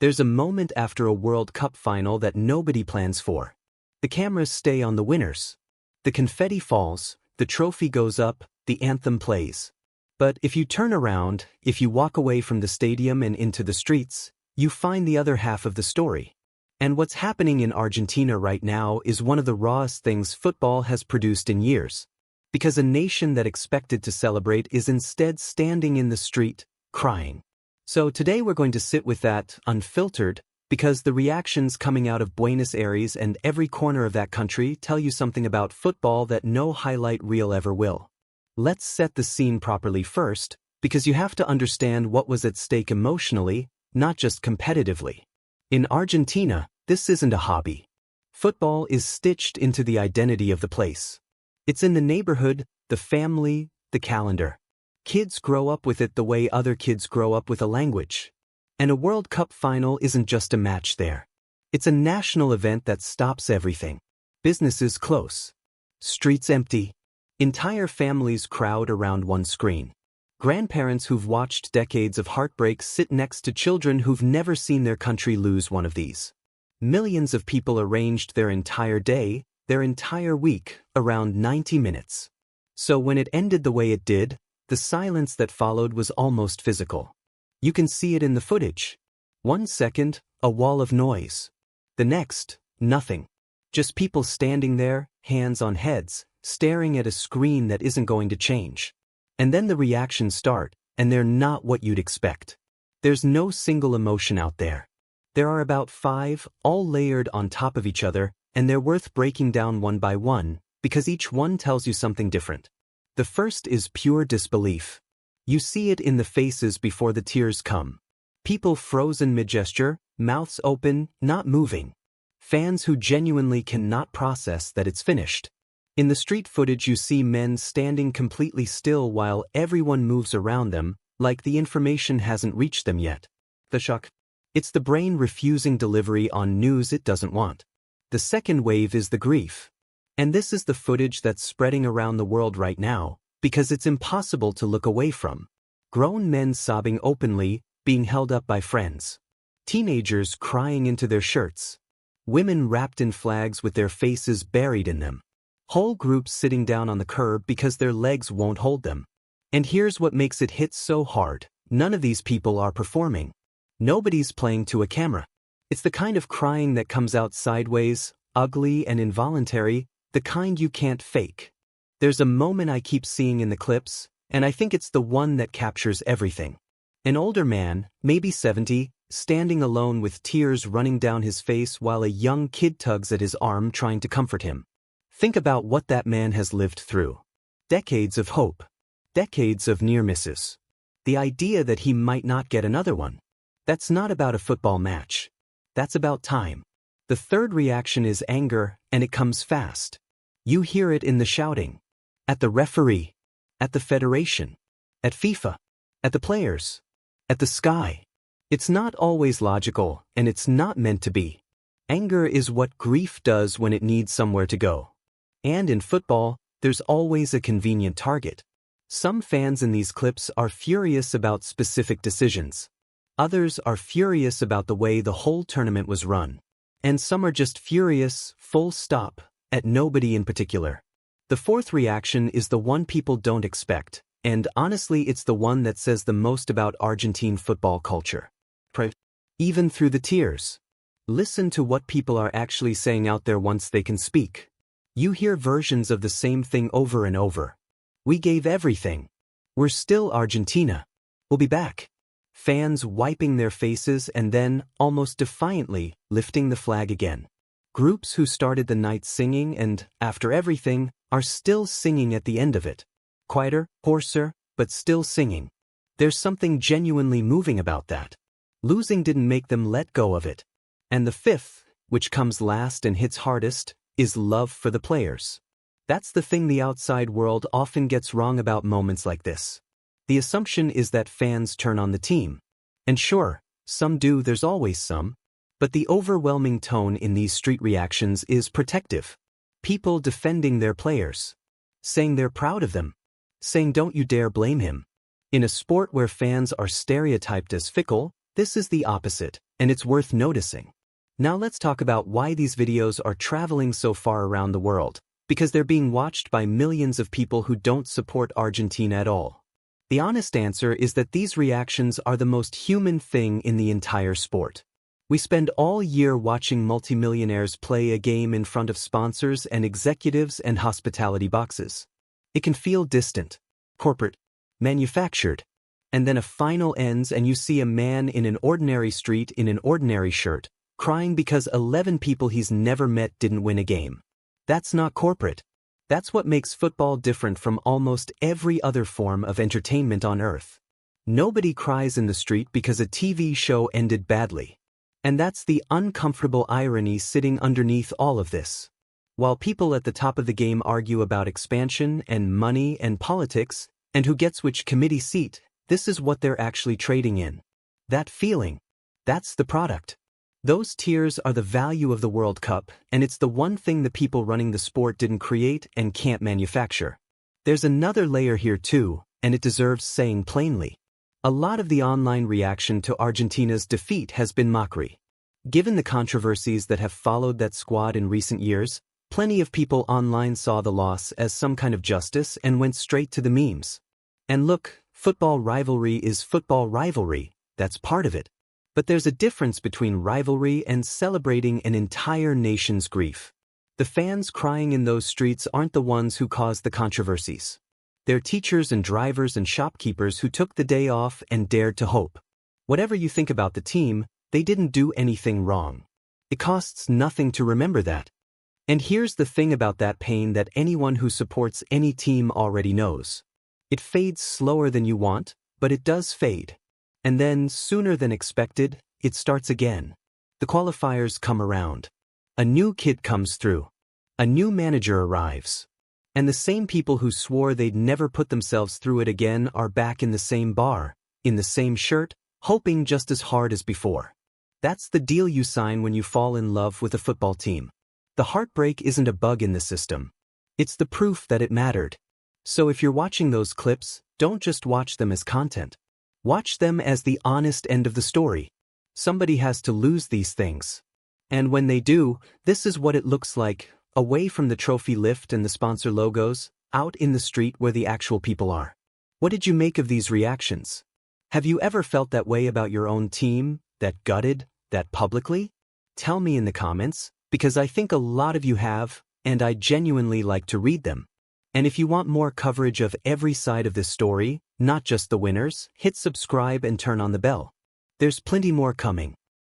There's a moment after a World Cup final that nobody plans for. The cameras stay on the winners. The confetti falls, the trophy goes up, the anthem plays. But if you turn around, if you walk away from the stadium and into the streets, you find the other half of the story. And what's happening in Argentina right now is one of the rawest things football has produced in years. Because a nation that expected to celebrate is instead standing in the street, crying. So today we're going to sit with that unfiltered, because the reactions coming out of Buenos Aires and every corner of that country tell you something about football that no highlight reel ever will. Let's set the scene properly first, because you have to understand what was at stake emotionally, not just competitively. In Argentina, this isn't a hobby. Football is stitched into the identity of the place. It's in the neighborhood, the family, the calendar. Kids grow up with it the way other kids grow up with a language. And a World Cup final isn't just a match there. It's a national event that stops everything. Businesses close. Streets empty. Entire families crowd around one screen. Grandparents who've watched decades of Heartbreak sit next to children who've never seen their country lose one of these. Millions of people arranged their entire day, their entire week, around 90 minutes. So when it ended the way it did, the silence that followed was almost physical. You can see it in the footage. 1 second, a wall of noise. The next, nothing. Just people standing there, hands on heads, staring at a screen that isn't going to change. And then the reactions start, and they're not what you'd expect. There's no single emotion out there. There are about 5, all layered on top of each other, and they're worth breaking down one by one, because each one tells you something different. The first is pure disbelief. You see it in the faces before the tears come. People frozen mid-gesture, mouths open, not moving. Fans who genuinely cannot process that it's finished. In the street footage you see men standing completely still while everyone moves around them, like the information hasn't reached them yet. The shock. It's the brain refusing delivery on news it doesn't want. The second wave is the grief. And this is the footage that's spreading around the world right now, because it's impossible to look away from. Grown men sobbing openly, being held up by friends. Teenagers crying into their shirts. Women wrapped in flags with their faces buried in them. Whole groups sitting down on the curb because their legs won't hold them. And here's what makes it hit so hard. None of these people are performing. Nobody's playing to a camera. It's the kind of crying that comes out sideways, ugly and involuntary, the kind you can't fake. There's a moment I keep seeing in the clips, and I think it's the one that captures everything. An older man, maybe 70, standing alone with tears running down his face while a young kid tugs at his arm trying to comfort him. Think about what that man has lived through. Decades of hope. Decades of near misses. The idea that he might not get another one. That's not about a football match. That's about time. The third reaction is anger, and it comes fast. You hear it in the shouting. At the referee. At the federation. At FIFA. At the players. At the sky. It's not always logical, and it's not meant to be. Anger is what grief does when it needs somewhere to go. And in football, there's always a convenient target. Some fans in these clips are furious about specific decisions. Others are furious about the way the whole tournament was run. And some are just furious, full stop, at nobody in particular. The fourth reaction is the one people don't expect, and honestly it's the one that says the most about Argentine football culture. Even through the tears. Listen to what people are actually saying out there once they can speak. You hear versions of the same thing over and over. We gave everything. We're still Argentina. We'll be back. Fans wiping their faces and then, almost defiantly, lifting the flag again. Groups who started the night singing and, after everything, are still singing at the end of it. Quieter, hoarser, but still singing. There's something genuinely moving about that. Losing didn't make them let go of it. And the fifth, which comes last and hits hardest, is love for the players. That's the thing the outside world often gets wrong about moments like this. The assumption is that fans turn on the team. And sure, some do, there's always some. But the overwhelming tone in these street reactions is protective. People defending their players. Saying they're proud of them. Saying don't you dare blame him. In a sport where fans are stereotyped as fickle, This is the opposite, and it's worth noticing. Now let's talk about why these videos are traveling so far around the world, because they're being watched by millions of people who don't support Argentina at all. The honest answer is that these reactions are the most human thing in the entire sport. We spend all year watching multimillionaires play a game in front of sponsors and executives and hospitality boxes. It can feel distant, corporate, manufactured, and then a final ends and you see a man in an ordinary street in an ordinary shirt, crying because 11 people he's never met didn't win a game. That's not corporate. That's what makes football different from almost every other form of entertainment on earth. Nobody cries in the street because a TV show ended badly. And that's the uncomfortable irony sitting underneath all of this. While people at the top of the game argue about expansion and money and politics, and who gets which committee seat, this is what they're actually trading in. That feeling. That's the product. Those tears are the value of the World Cup, and it's the one thing the people running the sport didn't create and can't manufacture. There's another layer here too, and it deserves saying plainly. A lot of the online reaction to Argentina's defeat has been mockery. Given the controversies that have followed that squad in recent years, plenty of people online saw the loss as some kind of justice and went straight to the memes. And look, football rivalry is football rivalry, that's part of it. But there's a difference between rivalry and celebrating an entire nation's grief. The fans crying in those streets aren't the ones who caused the controversies. They're teachers and drivers and shopkeepers who took the day off and dared to hope. Whatever you think about the team, they didn't do anything wrong. It costs nothing to remember that. And here's the thing about that pain that anyone who supports any team already knows. It fades slower than you want, but it does fade. And then, sooner than expected, it starts again. The qualifiers come around. A new kid comes through. A new manager arrives. And the same people who swore they'd never put themselves through it again are back in the same bar, in the same shirt, hoping just as hard as before. That's the deal you sign when you fall in love with a football team. The heartbreak isn't a bug in the system. It's the proof that it mattered. So if you're watching those clips, don't just watch them as content. Watch them as the honest end of the story. Somebody has to lose these things. And when they do, this is what it looks like, away from the trophy lift and the sponsor logos, out in the street where the actual people are. What did you make of these reactions? Have you ever felt that way about your own team, that gutted, that publicly? Tell me in the comments, because I think a lot of you have, and I genuinely like to read them. And if you want more coverage of every side of this story, not just the winners, hit subscribe and turn on the bell. There's plenty more coming.